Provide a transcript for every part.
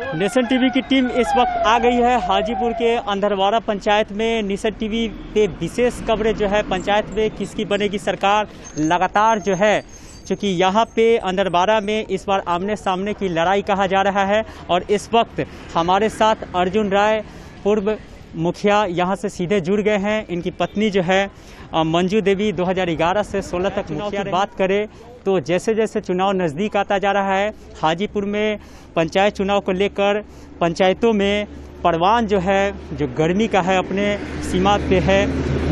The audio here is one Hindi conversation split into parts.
नेशन टीवी की टीम इस वक्त आ गई है हाजीपुर के अंधरवाड़ा पंचायत में। नेशन टीवी पे विशेष कवरेज जो है पंचायत में किसकी बनेगी सरकार, लगातार जो है क्योंकि यहाँ पे अंधरवाड़ा में इस बार आमने सामने की लड़ाई कहा जा रहा है। और इस वक्त हमारे साथ अर्जुन राय पूर्व मुखिया यहाँ से सीधे जुड़ गए हैं। इनकी पत्नी जो है मंजू देवी 2011 से 16 तक मुखिया की बात करें तो जैसे जैसे चुनाव नज़दीक आता जा रहा है हाजीपुर में पंचायत चुनाव को लेकर पंचायतों में परवान जो है जो गर्मी का है अपने सीमा पे है।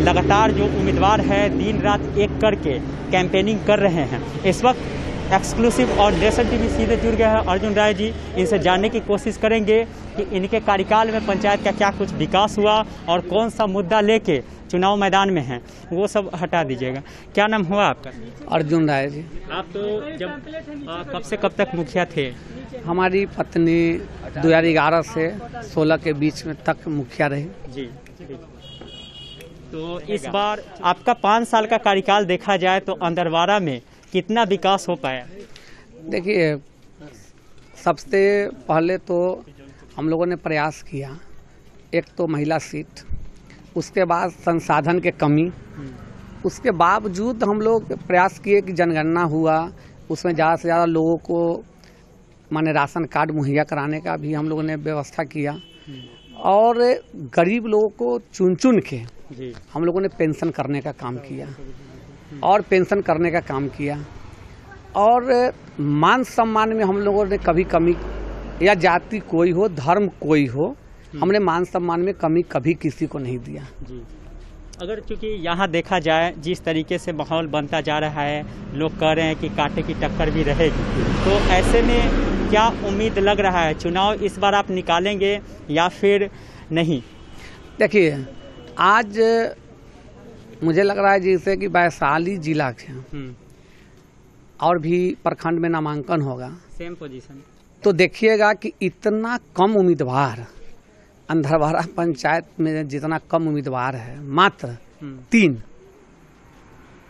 लगातार जो उम्मीदवार है दिन रात एक करके कैंपेनिंग कर रहे हैं। इस वक्त एक्सक्लूसिव और नेशन टीवी सीधे जुड़ गया है अर्जुन राय जी। इनसे जानने की कोशिश करेंगे कि इनके कार्यकाल में पंचायत का क्या कुछ विकास हुआ और कौन सा मुद्दा लेके चुनाव मैदान में हैं, वो सब हटा दीजिएगा। क्या नाम हुआ आपका? अर्जुन राय जी। आप तो जब कब से कब तक मुखिया थे? हमारी पत्नी 2011 से 16 के बीच में तक मुखिया रही जी। तो इस बार आपका 5 साल का कार्यकाल देखा जाए तो अंधरवाड़ा में कितना विकास हो पाया? देखिए, सबसे पहले तो हम लोगों ने प्रयास किया, एक तो महिला सीट, उसके बाद संसाधन के कमी, उसके बावजूद हम लोग प्रयास किए कि जनगणना हुआ, उसमें ज़्यादा से ज़्यादा लोगों को माने राशन कार्ड मुहैया कराने का भी हम लोगों ने व्यवस्था किया और गरीब लोगों को चुन चुन के हम लोगों ने पेंशन करने का काम किया और मान सम्मान में हम लोगों ने कभी कमी, या जाति कोई हो धर्म कोई हो, हमने मान सम्मान में कमी कभी किसी को नहीं दिया जी। अगर चूँकि यहाँ देखा जाए जिस तरीके से माहौल बनता जा रहा है, लोग कह रहे हैं कि कांटे की टक्कर भी रहेगी, तो ऐसे में क्या उम्मीद लग रहा है चुनाव इस बार आप निकालेंगे या फिर नहीं? देखिए, आज मुझे लग रहा है जैसे कि वैशाली जिला के और भी प्रखंड में नामांकन होगा, सेम पोजीशन, तो देखिएगा कि इतना कम उम्मीदवार अंधरवाड़ा पंचायत में जितना कम उम्मीदवार है मात्र 3,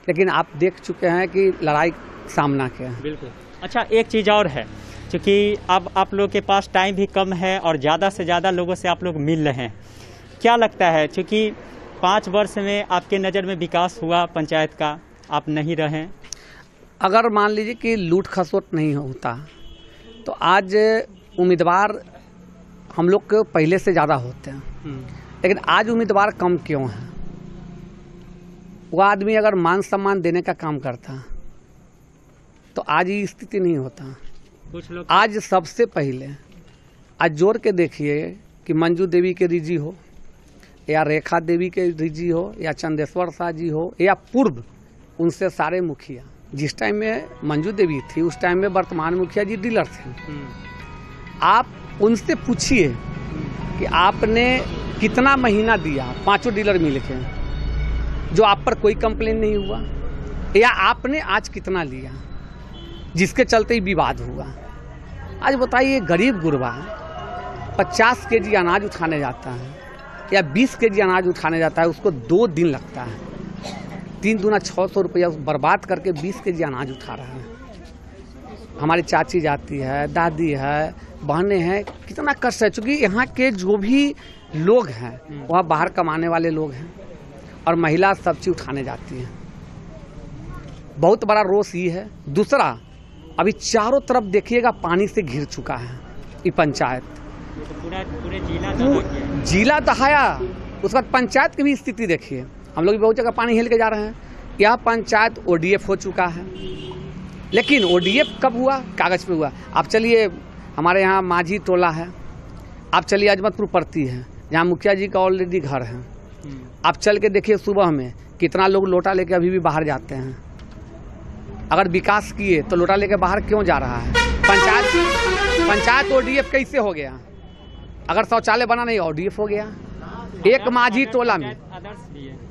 लेकिन आप देख चुके हैं कि लड़ाई सामना के। बिल्कुल। अच्छा, एक चीज़ और है, क्योंकि अब आप लोग के पास टाइम भी कम है और ज़्यादा से ज़्यादा लोगों से आप लोग मिल रहे हैं, क्या लगता है क्योंकि 5 वर्ष में आपके नज़र में विकास हुआ पंचायत का, आप नहीं रहे? अगर मान लीजिए कि लूट खसोट नहीं होता तो आज उम्मीदवार हम लोग के पहले से ज़्यादा होते हैं, लेकिन आज उम्मीदवार कम क्यों हैं? वो आदमी अगर मान सम्मान देने का काम करता तो आज ये स्थिति नहीं होता। कुछ लोग आज सबसे पहले आज जोड़ के देखिए कि मंजू देवी के रिजी हो या रेखा देवी के रिजी हो या चंदेश्वर शाह जी हो या पूर्व उनसे सारे मुखिया, जिस टाइम में मंजू देवी थी उस टाइम में वर्तमान मुखिया जी डीलर थे। आप उनसे पूछिए कि आपने कितना महीना दिया 5 डीलर मिल के, जो आप पर कोई कंप्लेन नहीं हुआ, या आपने आज कितना लिया जिसके चलते ही विवाद हुआ। आज बताइए, गरीब गुरबा 50 केजी अनाज उठाने जाता है या 20 केजी अनाज उठाने जाता है, उसको 2 दिन लगता है, 3 दूना 600 रुपया बर्बाद करके 20 केजी अनाज उठा रहा है। हमारी चाची जाती है, दादी है, बहनें हैं, कितना कष्ट है, क्योंकि यहाँ के जो भी लोग हैं वहाँ बाहर कमाने वाले लोग हैं और महिला सब्जी उठाने जाती हैं। बहुत बड़ा रोष ये है। दूसरा, अभी चारों तरफ देखिएगा पानी से घिर चुका है ये पंचायत, पूरे जिला दहाया। उसके बाद पंचायत की भी स्थिति देखिए, हम लोग भी बहुत जगह पानी हिल के जा रहे हैं। यह पंचायत ODF हो चुका है, लेकिन ODF कब हुआ? कागज पे हुआ। आप चलिए, हमारे यहाँ माझी टोला है, आप चलिए अजमतपुर पड़ती है जहाँ मुखिया जी का ऑलरेडी घर है, आप चल के देखिए सुबह में कितना लोग लोटा लेके अभी भी बाहर जाते हैं। अगर विकास किए तो लोटा लेके बाहर क्यों जा रहा है? पंचायत ODF कैसे हो गया? अगर शौचालय बना नहीं ODF हो गया। एक माझी टोला में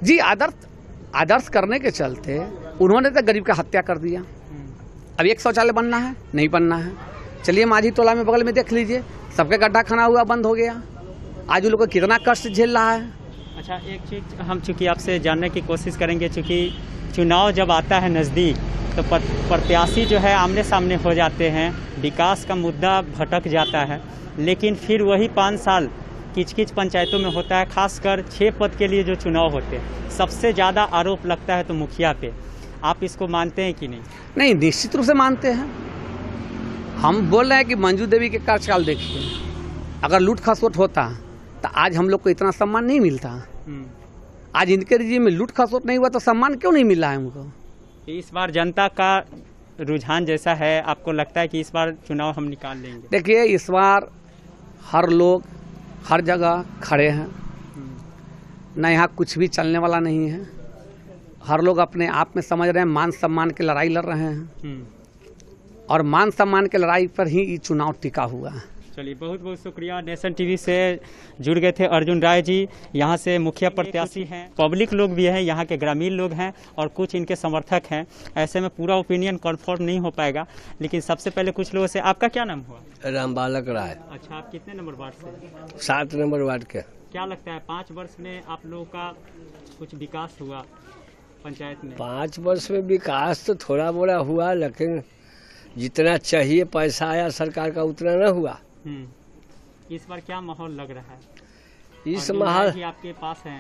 जी आदर्श करने के चलते उन्होंने तो गरीब का हत्या कर दिया। अब एक शौचालय बनना है, नहीं बनना है। चलिए माझी टोला में बगल में देख लीजिए, सबके गड्ढा खाना हुआ बंद हो गया। आज उन लोगों को कितना कष्ट झेल रहा है। अच्छा, एक चीज़ हम चूँकि आपसे जानने की कोशिश करेंगे, चूँकि चुनाव जब आता है नज़दीक तो प्रत्याशी जो है आमने सामने हो जाते हैं, विकास का मुद्दा भटक जाता है। लेकिन फिर वही 5 साल किच-किच पंचायतों में होता है। खासकर 6 पद के लिए जो चुनाव होते हैं, सबसे ज़्यादा आरोप लगता है तो मुखिया पे। आप इसको मानते हैं कि नहीं? नहीं, निश्चित रूप से मानते हैं। हम बोल रहे हैं कि मंजू देवी के कार्यकाल देखिए, अगर लूट खसोट होता तो आज हम लोग को इतना सम्मान नहीं मिलता। आज इनके रिजीम में लूट खसोट नहीं हुआ तो सम्मान क्यों नहीं मिला है हमको? इस बार जनता का रुझान जैसा है, आपको लगता है कि इस बार चुनाव हम निकाल लेंगे? देखिए, इस बार हर लोग हर जगह खड़े हैं, न यहाँ कुछ भी चलने वाला नहीं है। हर लोग अपने आप में समझ रहे हैं मान सम्मान की लड़ाई लड़ रहे हैं, और मान सम्मान की लड़ाई पर ही ये चुनाव टिका हुआ है। चलिए, बहुत बहुत शुक्रिया। नेशन टीवी से जुड़ गए थे अर्जुन राय जी, यहाँ से मुखिया प्रत्याशी हैं। पब्लिक लोग भी हैं, यहाँ के ग्रामीण लोग हैं और कुछ इनके समर्थक हैं। ऐसे में पूरा ओपिनियन कन्फर्म नहीं हो पाएगा, लेकिन सबसे पहले कुछ लोगों से। आपका क्या नाम हुआ? राम बालक राय। अच्छा, आप कितने नंबर वार्ड से? 7 नंबर वार्ड के। क्या लगता है 5 वर्ष में आप लोगों का कुछ विकास हुआ पंचायत में? 5 वर्ष में विकास तो थोड़ा मोड़ा हुआ, लेकिन जितना चाहिए पैसा आया सरकार का उतना न हुआ। इस बार क्या माहौल लग रहा है? इस माहौल आपके पास है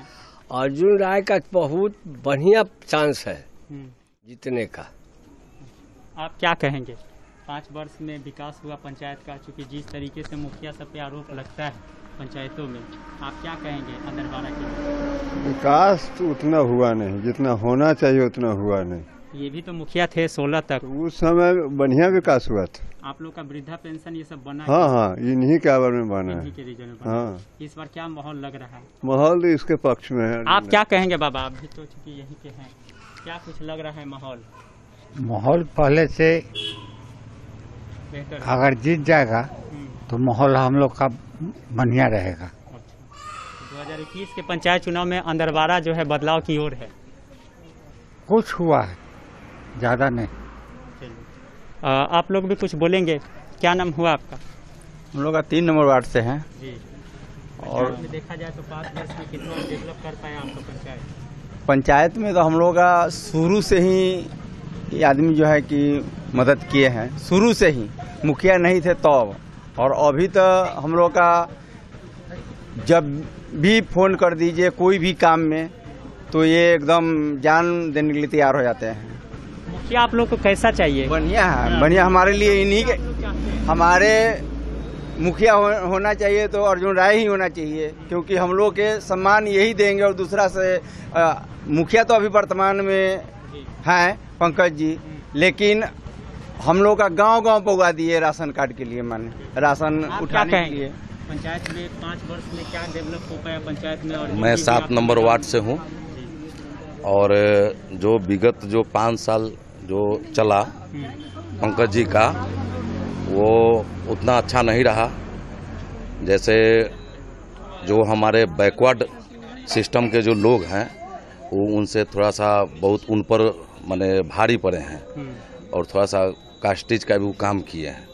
अर्जुन राय का बहुत बढ़िया चांस है जीतने का। आप क्या कहेंगे? 5 वर्ष में विकास हुआ पंचायत का, चूँकि जिस तरीके से मुखिया सब पे आरोप लगता है पंचायतों में, आप क्या कहेंगे अंदरवाड़ा के? विकास तो उतना हुआ नहीं, जितना होना चाहिए उतना हुआ नहीं। ये भी तो मुखिया थे 16 तक, तो उस समय बढ़िया विकास हुआ था। आप लोग का वृद्धा पेंशन ये सब बना? हाँ, इन्हीं के आवर में बना है। इन्हीं के रीजन में बना। हाँ, इस बार क्या माहौल लग रहा है? माहौल तो इसके पक्ष में है। आप क्या कहेंगे बाबा? आप भी तो चूँकि यहीं के हैं, क्या कुछ लग रहा है माहौल? माहौल पहले से बेहतर, अगर जीत जाएगा तो माहौल हम लोग का बढ़िया रहेगा। 2021 के पंचायत चुनाव में अंदरवाड़ा जो है बदलाव की ओर है। कुछ हुआ है, ज़्यादा नहीं। आप लोग भी कुछ बोलेंगे? क्या नाम हुआ आपका? हम लोग का 3 नंबर वार्ड से हैं। जी। और में देखा जाए तो 5 वर्ष में कितना डेवलप कर पाया आपका पंचायत? पंचायत में तो हम लोग का शुरू से ही ये आदमी जो है कि मदद किए हैं, शुरू से ही। मुखिया नहीं थे तब, और अभी तो हम लोग का जब भी फोन कर दीजिए कोई भी काम में तो ये एकदम जान देने के लिए तैयार हो जाते हैं। मुखिया आप लोग को कैसा चाहिए? बढ़िया है, बढ़िया। हमारे लिए इन्हीं के हमारे मुखिया होना चाहिए तो अर्जुन राय ही होना चाहिए, क्योंकि हम लोग के सम्मान यही देंगे। और दूसरा से मुखिया तो अभी वर्तमान में हैं पंकज जी, लेकिन हम लोग का गांव-गांव पहुंचा दिए राशन कार्ड के लिए, माने राशन उठाने के लिए। पंचायत में 5 वर्ष में क्या डेवलप हो पाया पंचायत में? और मैं 7 नंबर वार्ड से हूँ, और जो विगत जो 5 साल जो चला पंकज जी का, वो उतना अच्छा नहीं रहा। जैसे जो हमारे बैकवर्ड सिस्टम के जो लोग हैं वो उनसे थोड़ा सा बहुत उन पर माने भारी पड़े हैं, और थोड़ा सा कास्टेज का भी वो काम किए हैं।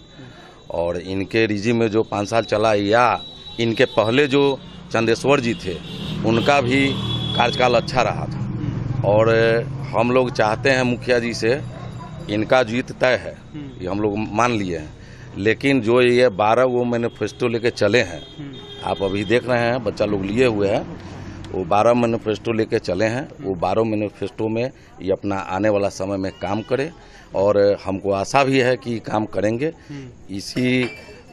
और इनके रिजीम में जो 5 साल चला, या इनके पहले जो चंदेश्वर जी थे उनका भी कार्यकाल अच्छा रहा था। और हम लोग चाहते हैं मुखिया जी से, इनका जीत तय है, ये हम लोग मान लिए हैं। लेकिन जो ये 12 वो मैनिफेस्टो लेके चले हैं, आप अभी देख रहे हैं बच्चा लोग लिए हुए हैं, वो 12 मैनिफेस्टो लेके चले हैं। वो 12 मैनिफेस्टो में ये अपना आने वाला समय में काम करे, और हमको आशा भी है कि काम करेंगे इसी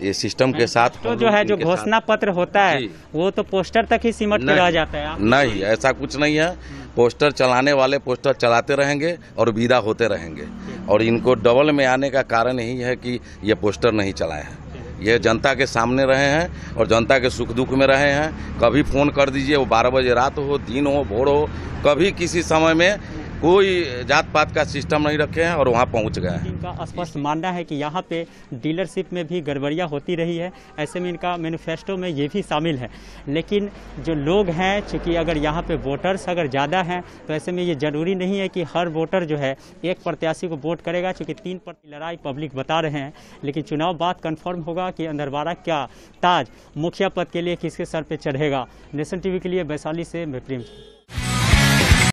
ये सिस्टम के साथ। तो जो है जो घोषणा पत्र होता है वो तो पोस्टर तक ही सिमट के रह जाता है। नहीं, ऐसा कुछ नहीं है। पोस्टर चलाने वाले पोस्टर चलाते रहेंगे और विदा होते रहेंगे, और इनको डबल में आने का कारण यही है कि ये पोस्टर नहीं चलाए हैं। ये जनता के सामने रहे हैं और जनता के सुख दुख में रहे हैं। कभी फोन कर दीजिए, वो 12 बजे रात हो, दिन हो, भोर हो, कभी किसी समय में कोई जात पात का सिस्टम नहीं रखे हैं और वहाँ पहुँच गए हैं। इनका स्पष्ट मानना है कि यहाँ पे डीलरशिप में भी गड़बड़ियाँ होती रही है। ऐसे में इनका मैनिफेस्टो में ये भी शामिल है। लेकिन जो लोग हैं, चूँकि अगर यहाँ पे वोटर्स अगर ज़्यादा हैं तो ऐसे में ये ज़रूरी नहीं है कि हर वोटर जो है एक प्रत्याशी को वोट करेगा, चूँकि 3 पर लड़ाई पब्लिक बता रहे हैं। लेकिन चुनाव बाद कन्फर्म होगा कि अंदरवाड़ा क्या ताज मुखिया पद के लिए किसके सर पर चढ़ेगा। नेशन टीवी के लिए वैशाली से मैं प्रेम।